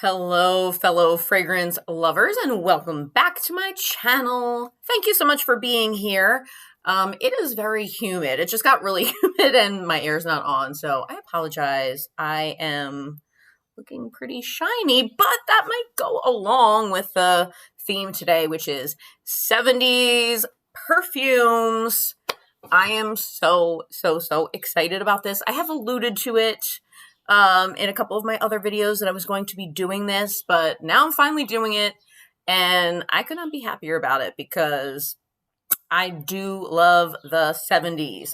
Hello, fellow fragrance lovers, and welcome back to my channel. Thank you so much for being here. It is very humid. It just got really humid and my air's not on, so I apologize. I am looking pretty shiny, but that might go along with the theme today, which is 70s perfumes. I am so excited about this. I have alluded to it in a couple of my other videos that I was going to be doing this, but now I'm finally doing it, and I could not be happier about it because I do love the 70s.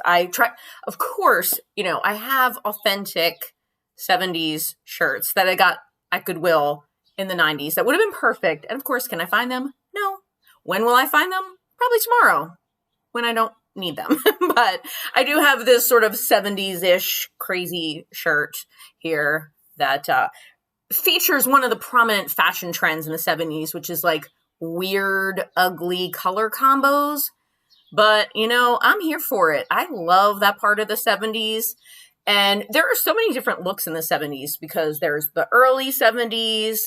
Of course, I have authentic 70s shirts that I got at Goodwill in the 90s that would have been perfect. And of course, can I find them? No. When will I find them? Probably tomorrow when I don't need them. But I do have this sort of 70s-ish crazy shirt here that features one of the prominent fashion trends in the 70s, which is like weird, ugly color combos. But, I'm here for it. I love that part of the 70s. And there are so many different looks in the 70s because there's the early 70s,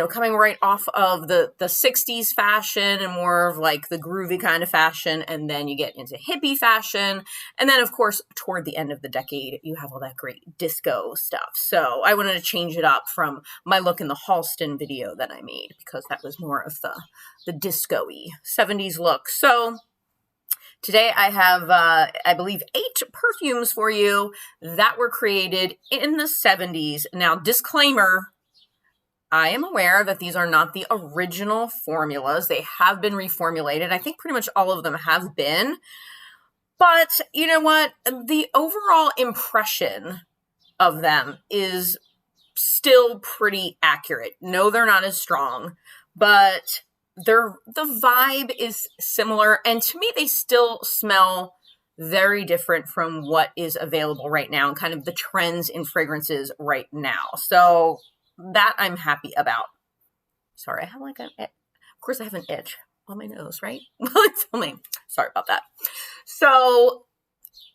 coming right off of the 60s fashion and more of like the groovy kind of fashion. And then you get into hippie fashion. And then, of course, toward the end of the decade, you have all that great disco stuff. So I wanted to change it up from my look in the Halston video that I made because that was more of the disco-y 70s look. So today I have, I believe, 8 perfumes for you that were created in the 70s. Now, disclaimer, I am aware that these are not the original formulas. They have been reformulated. I think pretty much all of them have been. But you know what? The overall impression of them is still pretty accurate. No, they're not as strong, but the vibe is similar. And to me, they still smell very different from what is available right now and kind of the trends in fragrances right now. So that I'm happy about. Sorry, I have of course I have an itch on my nose, right? While I'm filming. Sorry about that. So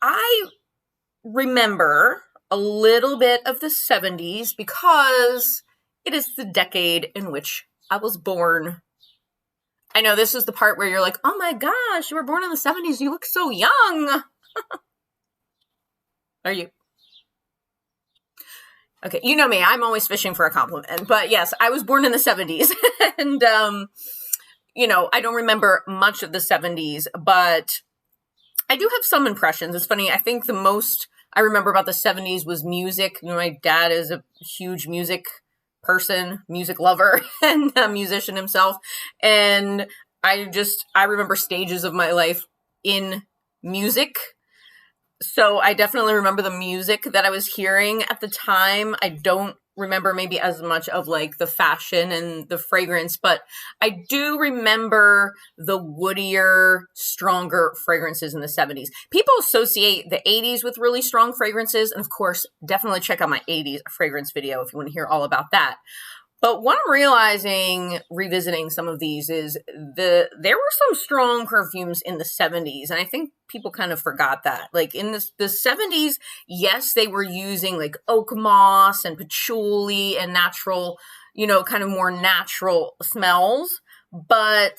I remember a little bit of the 70s because it is the decade in which I was born. I know this is the part where you're like, oh my gosh, you were born in the 70s. You look so young. Are you? Okay, you know me, I'm always fishing for a compliment, but yes, I was born in the 70s, and, I don't remember much of the 70s, but I do have some impressions. It's funny, I think the most I remember about the 70s was music. My dad is a huge music person, music lover, and a musician himself, and I remember stages of my life in music. So I definitely remember the music that I was hearing at the time. I don't remember maybe as much of like the fashion and the fragrance, but I do remember the woodier, stronger fragrances in the 70s. People associate the 80s with really strong fragrances. And of course, definitely check out my 80s fragrance video if you want to hear all about that. But what I'm realizing, revisiting some of these, is there were some strong perfumes in the 70s, and I think people kind of forgot that. Like in the 70s, yes, they were using like oak moss and patchouli and natural, kind of more natural smells, but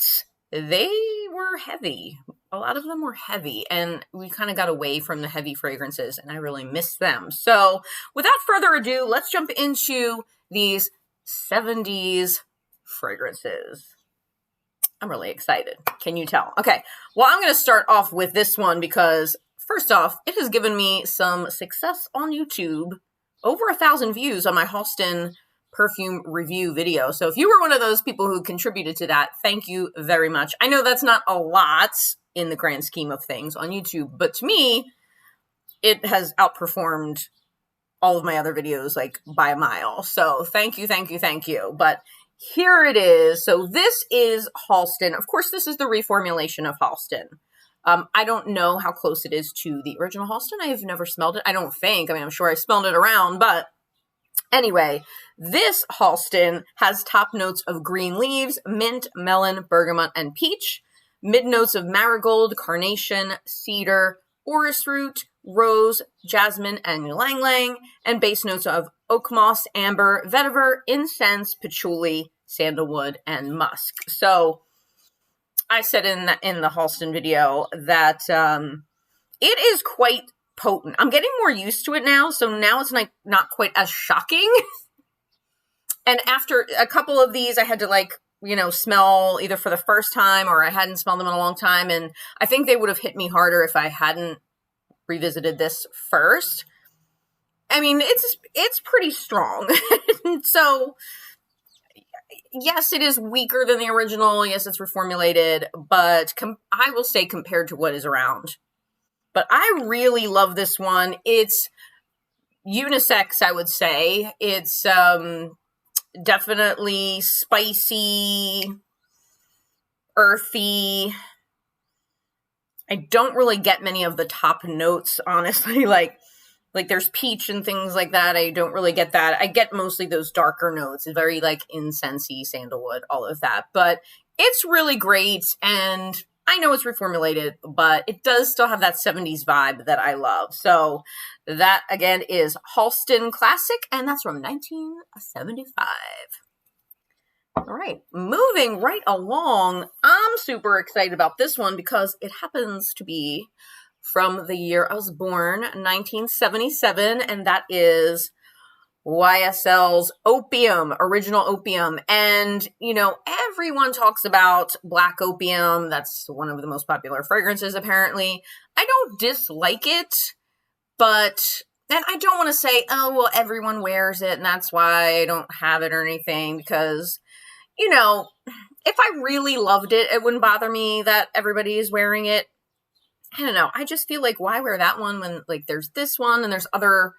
they were heavy. A lot of them were heavy, and we kind of got away from the heavy fragrances, and I really miss them. So without further ado, let's jump into these 70s fragrances. I'm really excited. Can you tell? Okay. Well, I'm going to start off with this one because first off, it has given me some success on YouTube. Over 1,000 views on my Halston perfume review video. So if you were one of those people who contributed to that, thank you very much. I know that's not a lot in the grand scheme of things on YouTube, but to me, it has outperformed all of my other videos like by a mile. So thank you. But here it is. So this is Halston. Of course, this is the reformulation of Halston. I don't know how close it is to the original Halston. I have never smelled it. I don't think. I mean, I'm sure I smelled it around, but anyway, this Halston has top notes of green leaves, mint, melon, bergamot, and peach. Mid notes of marigold, carnation, cedar, orris root, rose, jasmine, and ylang ylang, and base notes of oak moss, amber, vetiver, incense, patchouli, sandalwood, and musk. So I said in the Halston video that it is quite potent. I'm getting more used to it now, so now it's like not quite as shocking. And after a couple of these, I had to like, you know, smell either for the first time or I hadn't smelled them in a long time. And I think they would have hit me harder if I hadn't revisited this first. I mean, it's pretty strong. So yes, it is weaker than the original. Yes, it's reformulated, but I will say compared to what is around. But I really love this one. It's unisex, I would say. It's definitely spicy, earthy. I don't really get many of the top notes, honestly. Like there's peach and things like that. I don't really get that. I get mostly those darker notes. It's very like incensey, sandalwood, all of that. But it's really great. And I know it's reformulated, but it does still have that 70s vibe that I love. So that, again, is Halston Classic, and that's from 1975. All right, moving right along, I'm super excited about this one because it happens to be from the year I was born, 1977, and that is YSL's Opium, Original Opium. And, you know, everyone talks about Black Opium. That's one of the most popular fragrances, apparently. I don't dislike it, but, and I don't want to say, oh, well, everyone wears it, and that's why I don't have it or anything, because, you know, if I really loved it, it wouldn't bother me that everybody is wearing it. I don't know. I just feel like, why wear that one when, like, there's this one and there's other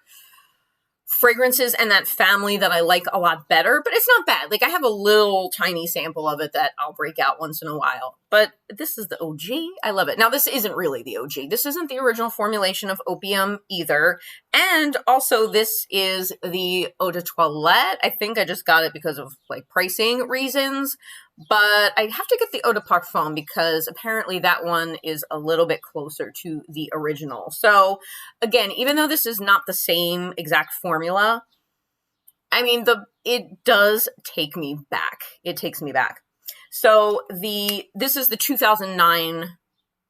fragrances and that family that I like a lot better, but it's not bad. Like, I have a little tiny sample of it that I'll break out once in a while, but this is the OG. I love it. Now, this isn't really the OG. This isn't the original formulation of Opium either. And also this is the Eau de Toilette. I think I just got it because of like pricing reasons, but I have to get the Eau de Parfum because apparently that one is a little bit closer to the original. So again, even though this is not the same exact formula, I mean, it does take me back. It takes me back. So this is the 2009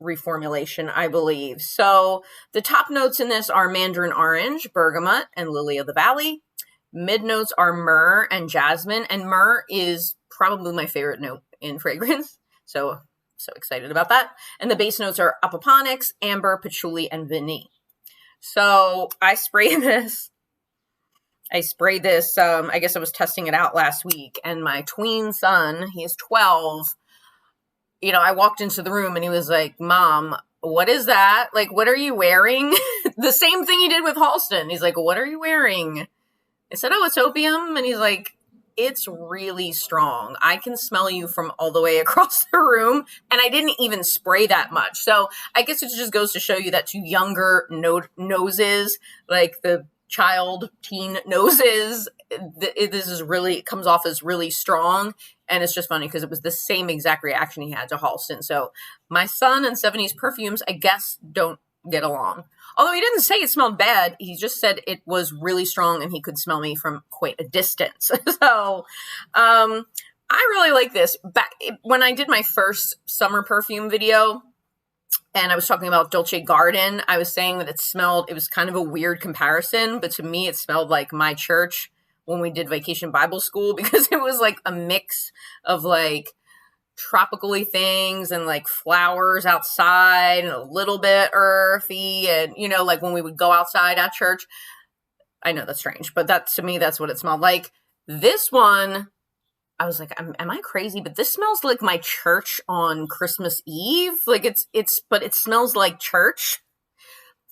reformulation, I believe. So the top notes in this are mandarin orange, bergamot, and lily of the valley. Mid notes are myrrh and jasmine, and myrrh is probably my favorite note in fragrance. So excited about that. And the base notes are apoponyx, amber, patchouli, and vanille. So I sprayed this. I guess I was testing it out last week, and my tween son, he's 12, you know, I walked into the room and he was like, Mom, what is that? Like, what are you wearing? The same thing he did with Halston. He's like, what are you wearing? I said, oh, it's Opium. And he's like, it's really strong. I can smell you from all the way across the room. And I didn't even spray that much. So I guess it just goes to show you that to younger noses, like the teen noses, this is really, it comes off as really strong. And it's just funny because it was the same exact reaction he had to Halston. So my son and 70's perfumes, I guess, don't get along. Although he didn't say it smelled bad. He just said it was really strong and he could smell me from quite a distance. So I really like this. Back when I did my first summer perfume video, and I was talking about Dolce Garden, I was saying that it was kind of a weird comparison, but to me it smelled like my church when we did Vacation Bible School, because it was like a mix of like tropically things and like flowers outside and a little bit earthy, and you know, like when we would go outside at church. I know that's strange, but to me that's what it smelled like. This one, I was like, am I crazy? But this smells like my church on Christmas Eve. Like but it smells like church.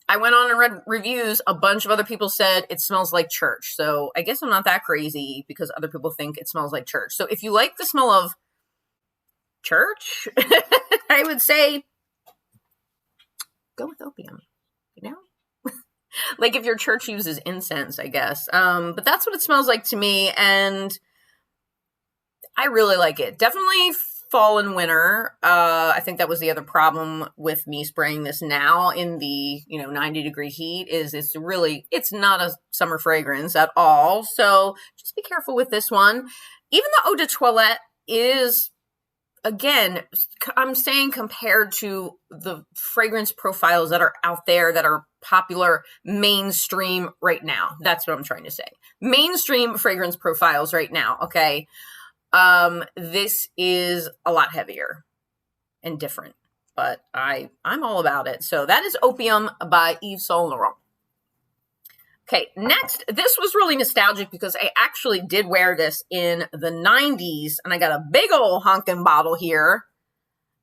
I went on and read reviews. A bunch of other people said it smells like church. So I guess I'm not that crazy because other people think it smells like church. So if you like the smell of church, I would say go with Opium, you know? Like if your church uses incense, I guess. But that's what it smells like to me. And I really like it. Definitely fall and winter. I think that was the other problem with me spraying this now in the, 90-degree heat is it's not a summer fragrance at all. So just be careful with this one. Even the eau de toilette is, again, I'm saying compared to the fragrance profiles that are out there that are popular mainstream right now. That's what I'm trying to say. Mainstream fragrance profiles right now. Okay. This is a lot heavier and different, but I'm all about it. So that is Opium by Yves Saint Laurent. Okay, next, this was really nostalgic because I actually did wear this in the 90s, and I got a big old honkin' bottle here.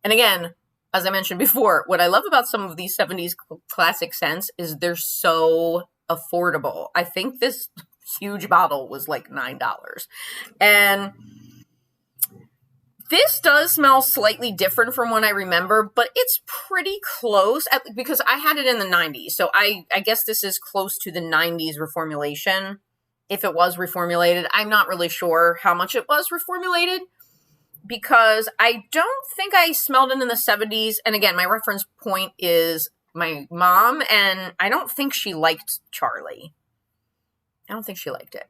And again, as I mentioned before, what I love about some of these 70s classic scents is they're so affordable. I think this huge bottle was like $9. And this does smell slightly different from what I remember, but it's pretty close because I had it in the 90s. So I guess this is close to the 90s reformulation. If it was reformulated, I'm not really sure how much it was reformulated because I don't think I smelled it in the 70s. And again, my reference point is my mom, and I don't think she liked Charlie. I don't think she liked it.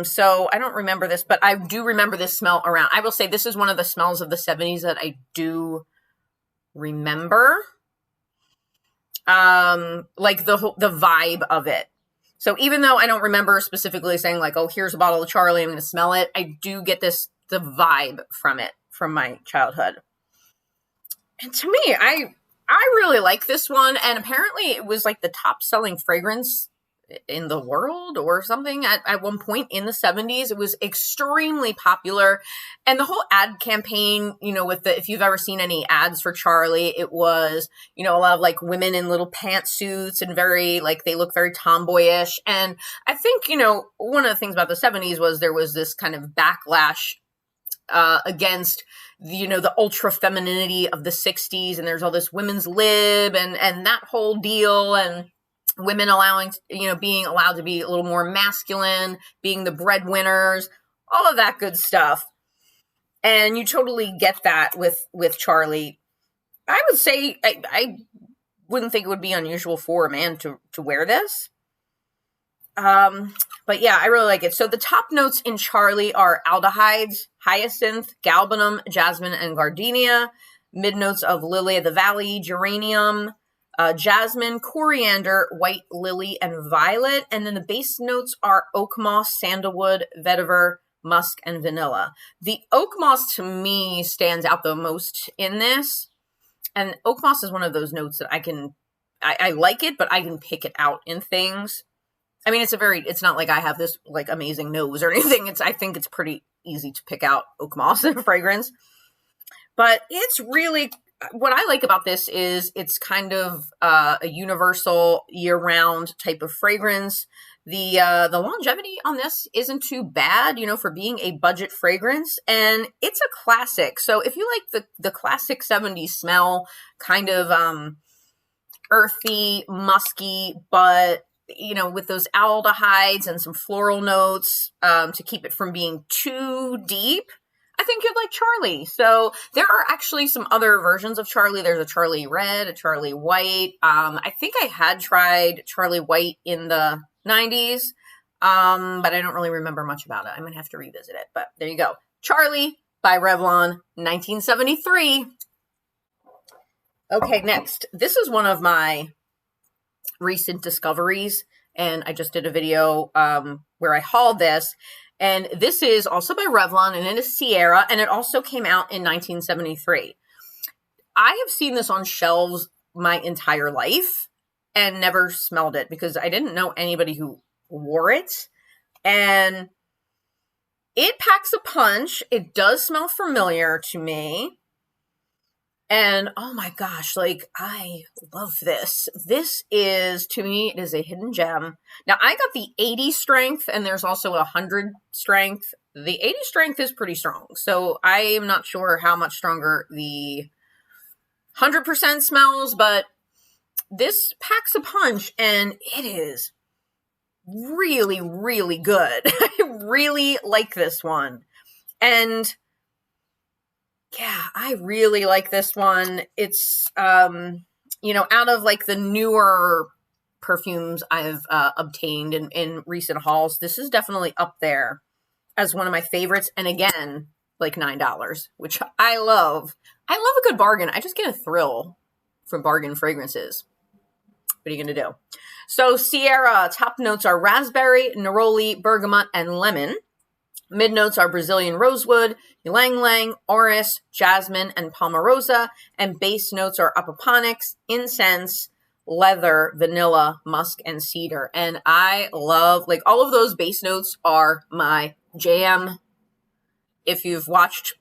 So I don't remember this, but I do remember this smell around. I will say this is one of the smells of the 70s that I do remember. Like the vibe of it. So even though I don't remember specifically saying like, oh, here's a bottle of Charlie, I'm going to smell it. I do get the vibe from it, from my childhood. And to me, I really like this one. And apparently it was like the top selling fragrance in the world or something at one point in the 70s. It was extremely popular. And the whole ad campaign, if you've ever seen any ads for Charlie, it was, a lot of like women in little pantsuits and they look very tomboyish. And I think, one of the things about the 70s was there was this kind of backlash against the ultra femininity of the 60s. And there's all this women's lib and that whole deal, and women being allowed to be a little more masculine, being the breadwinners, all of that good stuff. And you totally get that with Charlie. I would say I wouldn't think it would be unusual for a man to wear this. But yeah, I really like it. So the top notes in Charlie are aldehydes, hyacinth, galbanum, jasmine, and gardenia. Mid notes of lily of the valley, geranium, jasmine, coriander, white lily, and violet. And then the base notes are oak moss, sandalwood, vetiver, musk, and vanilla. The oak moss to me stands out the most in this. And oak moss is one of those notes that I like it, but I can pick it out in things. I mean, it's not like I have this like amazing nose or anything. I think it's pretty easy to pick out oak moss in a fragrance. But it's really, what I like about this is it's kind of a universal year-round type of fragrance. The longevity on this isn't too bad, for being a budget fragrance, and it's a classic. So if you like the classic 70s smell, kind of earthy, musky, but with those aldehydes and some floral notes to keep it from being too deep, I think you'd like Charlie. So there are actually some other versions of Charlie. There's a Charlie Red, a Charlie White. I think I had tried Charlie White in the 90s, but I don't really remember much about it. I'm going to have to revisit it, but there you go. Charlie by Revlon, 1973. Okay, next. This is one of my recent discoveries, and I just did a video where I hauled this. And this is also by Revlon, and it is Ciara, and it also came out in 1973. I have seen this on shelves my entire life and never smelled it because I didn't know anybody who wore it. And it packs a punch. It does smell familiar to me. And oh my gosh, I love this. This is, to me, it is a hidden gem. Now, I got the 80 strength, and there's also a 100 strength. The 80 strength is pretty strong, so I am not sure how much stronger the 100% smells, but this packs a punch, and it is really, really good. I really like this one. And Yeah, I really like this one. It's, out of like the newer perfumes I've obtained in recent hauls, this is definitely up there as one of my favorites. And again, like $9, which I love. I love a good bargain. I just get a thrill from bargain fragrances. What are you going to do? So Ciara, top notes are raspberry, neroli, bergamot, and lemon. Mid notes are Brazilian rosewood, ylang ylang, orris, jasmine, and palmarosa. And base notes are apoponyx, incense, leather, vanilla, musk, and cedar. And I love, like, all of those base notes are my jam. If you've watched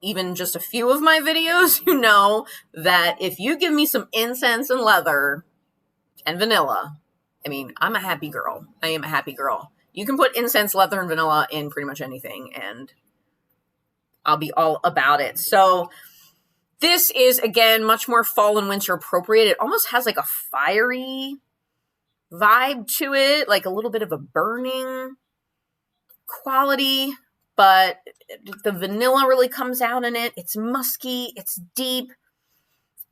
even just a few of my videos, you know that if you give me some incense and leather and vanilla, I mean, I'm a happy girl. I am a happy girl. You can put incense, leather, and vanilla in pretty much anything, and I'll be all about it. So this is, again, much more fall and winter appropriate. It almost has like a fiery vibe to it, like a little bit of a burning quality, but the vanilla really comes out in it. It's musky. It's deep.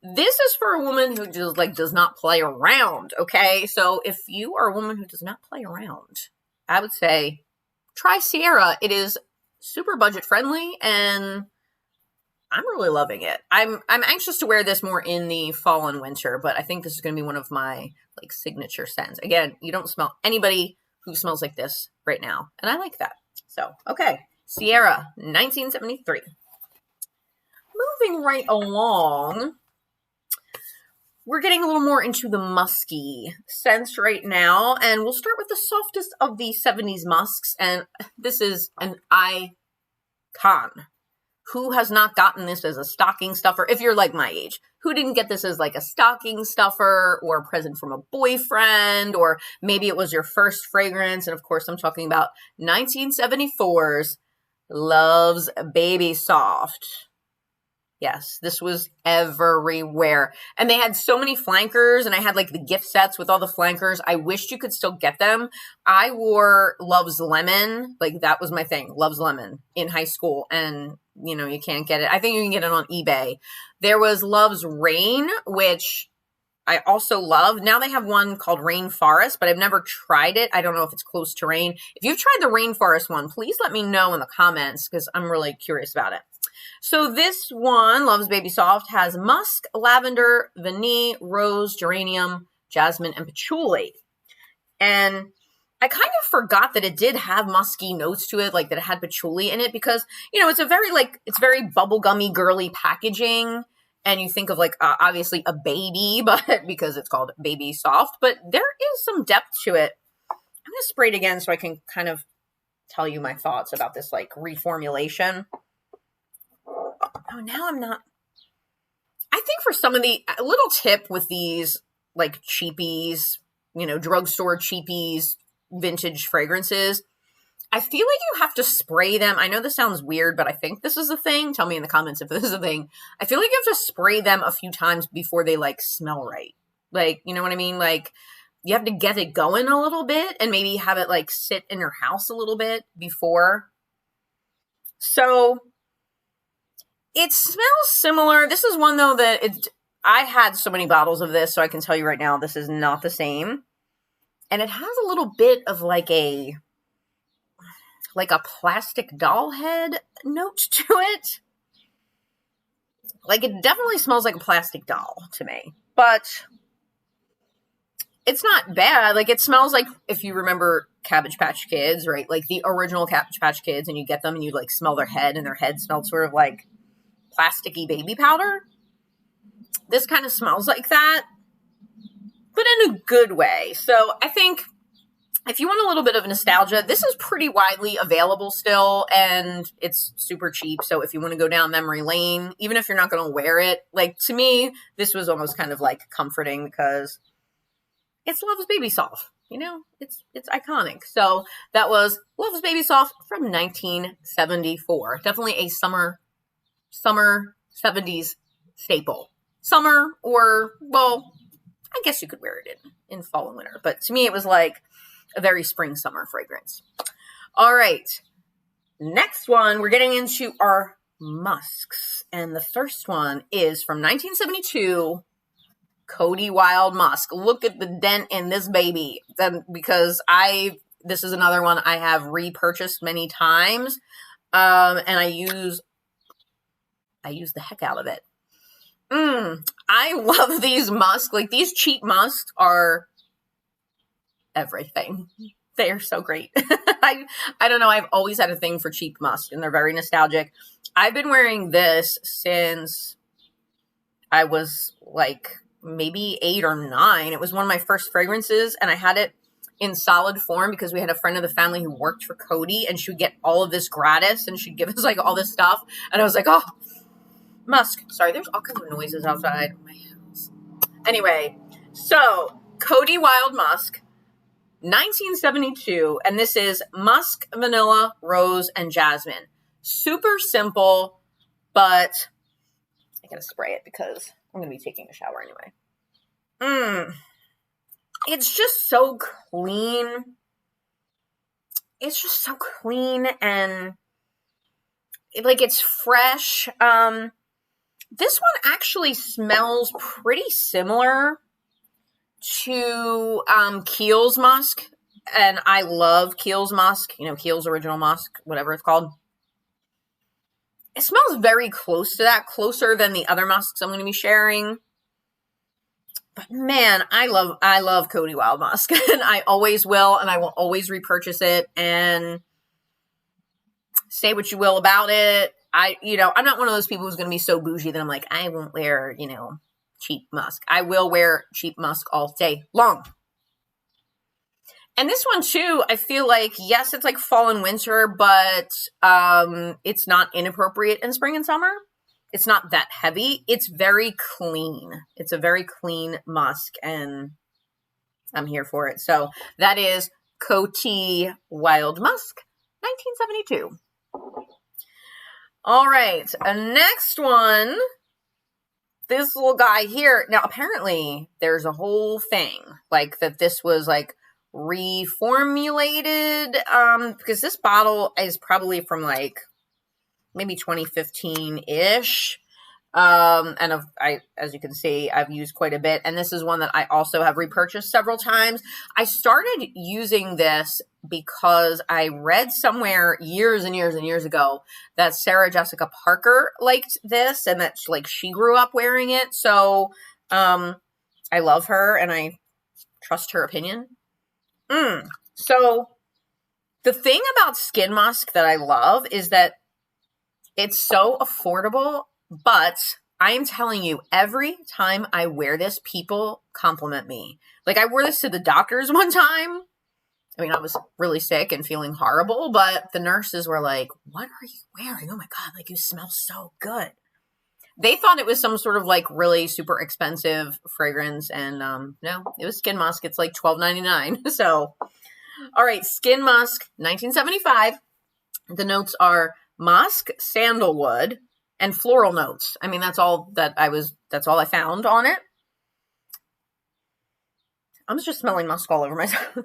This is for a woman who just does not play around, okay? So if you are a woman who does not play around, I would say try Ciara. It is super budget friendly and I'm really loving it. I'm anxious to wear this more in the fall and winter, but I think this is going to be one of my like signature scents. Again, you don't smell anybody who smells like this right now, and I like that. So, okay, Ciara, 1973. Moving right along, we're getting a little more into the musky scents right now, and we'll start with the softest of the 70s musks, and this is an icon. Who has not gotten this as a stocking stuffer? If you're like my age, who didn't get this as like a stocking stuffer or a present from a boyfriend, or maybe it was your first fragrance? And of course, I'm talking about 1974's Love's Baby Soft. Yes, this was everywhere. And they had so many flankers, and I had like the gift sets with all the flankers. I wished you could still get them. I wore Love's Lemon. Like, that was my thing, Love's Lemon, in high school. And, you know, you can't get it. I think you can get it on eBay. There was Love's Rain, which I also love. Now they have one called Rainforest, but I've never tried it. I don't know if it's close to rain. If you've tried the Rainforest one, please let me know in the comments because I'm really curious about it. So this one, Love's Baby Soft, has musk, lavender, vanille, rose, geranium, jasmine, and patchouli. And I kind of forgot that it did have musky notes to it, like that it had patchouli in it, because, you know, it's a very, like, it's very bubblegummy, girly packaging. And you think of, like, obviously a baby, but because it's called Baby Soft, but there is some depth to it. I'm going to spray it again so I can kind of tell you my thoughts about this, like, reformulation. Oh, now I'm not. I think for some of the, a little tip with these, like, cheapies, you know, drugstore cheapies, vintage fragrances, I feel like you have to spray them. I know this sounds weird, but I think this is a thing. Tell me in the comments if this is a thing. I feel like you have to spray them a few times before they, like, smell right. Like, you know what I mean? Like, you have to get it going a little bit and maybe have it, like, sit in your house a little bit before. So it smells similar. This is one, though, that I had so many bottles of this, so I can tell you right now this is not the same. And it has a little bit of like a plastic doll head note to it. Like, it definitely smells like a plastic doll to me. But it's not bad. Like, it smells like, if you remember Cabbage Patch Kids, right? Like the original Cabbage Patch Kids, and you get them and you like smell their head, and their head smelled sort of like plasticky baby powder. This kind of smells like that, but in a good way. So I think if you want a little bit of nostalgia, this is pretty widely available still, and it's super cheap. So if you want to go down memory lane, even if you're not going to wear it, like, to me, this was almost kind of like comforting because it's Love's Baby Soft. You know, it's iconic. So that was Love's Baby Soft from 1974. Definitely a summer 70s staple. Summer, or, well, I guess you could wear it in fall and winter. But to me, it was like a very spring summer fragrance. All right. Next one, we're getting into our Musks. And the first one is from 1972, Cody Wild Musk. Look at the dent in this baby. Then, because this is another one I have repurchased many times. And I use the heck out of it. I love these musks. Like, these cheap musks are everything. They are so great. I don't know. I've always had a thing for cheap musk, and they're very nostalgic. I've been wearing this since I was like maybe 8 or 9. It was one of my first fragrances, and I had it in solid form because we had a friend of the family who worked for Cody, and she would get all of this gratis, and she'd give us like all this stuff. And I was like, oh, musk. Sorry, there's all kinds of noises outside my house. Anyway, so Cody Wild Musk, 1972, and this is musk, vanilla, rose, and jasmine. Super simple, but I gotta spray it because I'm gonna be taking a shower anyway. It's just so clean. It's just so clean and it's fresh. This one actually smells pretty similar to Kiehl's musk, and I love Kiehl's musk. You know, Kiehl's original musk, whatever it's called. It smells very close to that, closer than the other musks I'm going to be sharing. But man, I love Cody Wild Musk, and I always will, and I will always repurchase it. And say what you will about it, I'm not one of those people who's going to be so bougie that I'm like, I won't wear, cheap musk. I will wear cheap musk all day long. And this one too, I feel like, yes, it's like fall and winter, but it's not inappropriate in spring and summer. It's not that heavy. It's very clean. It's a very clean musk, and I'm here for it. So that is Coty Wild Musk, 1972. All right, next one. This little guy here. Now, apparently, there's a whole thing like that. This was like reformulated because this bottle is probably from like maybe 2015-ish. And as you can see, I've used quite a bit. And this is one that I also have repurchased several times. I started using this because I read somewhere years and years and years ago that Sarah Jessica Parker liked this and that she grew up wearing it. So, I love her and I trust her opinion. So the thing about Skin Musk that I love is that it's so affordable, but I am telling you, every time I wear this, people compliment me. Like, I wore this to the doctors one time. I mean, I was really sick and feeling horrible, but the nurses were like, what are you wearing? Oh my God, you smell so good. They thought it was some sort of really super expensive fragrance, and no, it was Skin Musk. It's like $12.99. So, all right, Skin Musk, 1975. The notes are musk, sandalwood, and floral notes. I mean, that's all I found on it. I'm just smelling musk all over myself.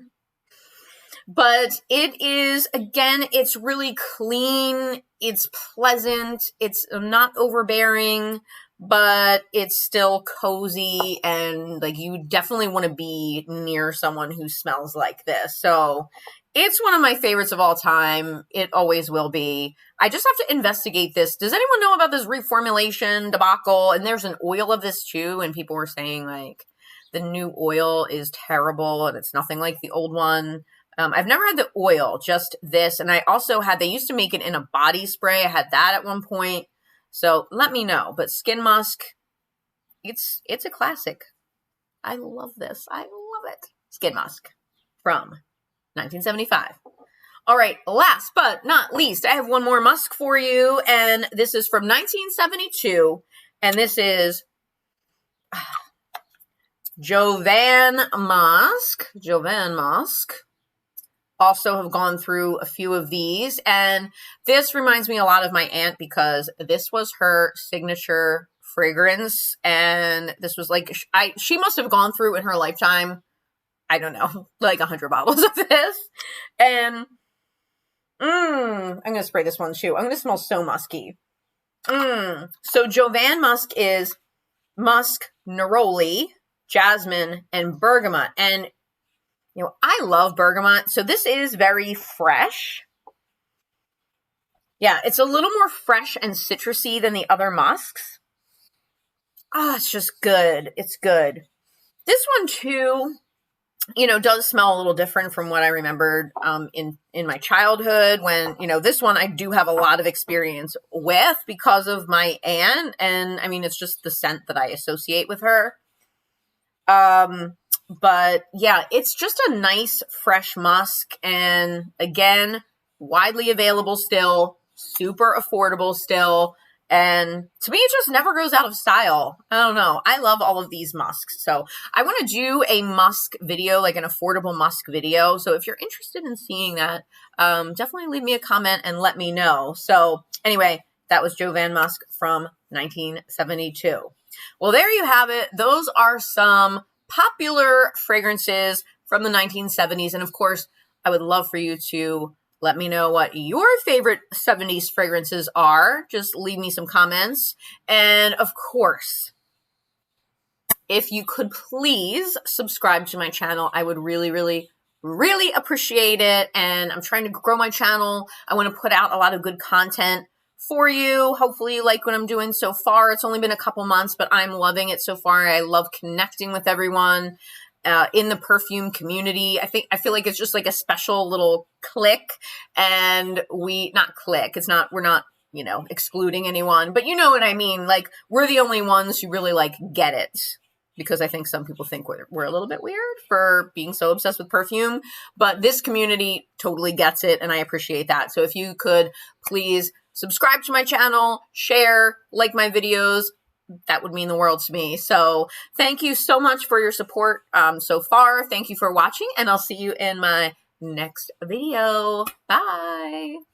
But it is, again, it's really clean. It's pleasant. It's not overbearing, but it's still cozy. And you definitely want to be near someone who smells like this. So it's one of my favorites of all time. It always will be. I just have to investigate this. Does anyone know about this reformulation debacle? And there's an oil of this too. And people were saying the new oil is terrible and it's nothing like the old one. I've never had the oil, just this. And I also they used to make it in a body spray. I had that at one point. So let me know. But Skin Musk, it's a classic. I love this. I love it. Skin Musk from 1975. All right, last but not least, I have one more musk for you. And this is from 1972. And this is Jovan Musk. Jovan Musk. Also have gone through a few of these, and this reminds me a lot of my aunt because this was her signature fragrance, and this was she must have gone through in her lifetime, I don't know, 100 bottles of this. And I'm gonna spray this one too. I'm gonna smell so musky. So Jovan Musk is musk, neroli, jasmine, and bergamot. And, you know, I love bergamot. So this is very fresh. Yeah, it's a little more fresh and citrusy than the other musks. Ah, it's just good. It's good. This one too, you know, does smell a little different from what I remembered in my childhood when, you know, this one I do have a lot of experience with because of my aunt. And I mean, it's just the scent that I associate with her. But yeah, it's just a nice fresh musk. And again, widely available still, super affordable still. And to me, it just never goes out of style. I don't know. I love all of these musks. So I want to do a musk video, like an affordable musk video. So if you're interested in seeing that, definitely leave me a comment and let me know. So anyway, that was Jovan Musk from 1972. Well, there you have it. Those are some popular fragrances from the 1970s. And of course, I would love for you to let me know what your favorite 70s fragrances are. Just leave me some comments. And of course, if you could please subscribe to my channel, I would really, really, really appreciate it. And I'm trying to grow my channel. I want to put out a lot of good content for you. Hopefully you like what I'm doing so far. It's only been a couple months, but I'm loving it so far. I love connecting with everyone. In the perfume community. I feel like it's just like a special little clique, and we're not, you know, excluding anyone, but you know what I mean? Like, we're the only ones who really like get it, because I think some people think we're a little bit weird for being so obsessed with perfume, but this community totally gets it, and I appreciate that. So if you could please subscribe to my channel, share, like my videos, that would mean the world to me. So thank you so much for your support so far. Thank you for watching, and I'll see you in my next video. Bye.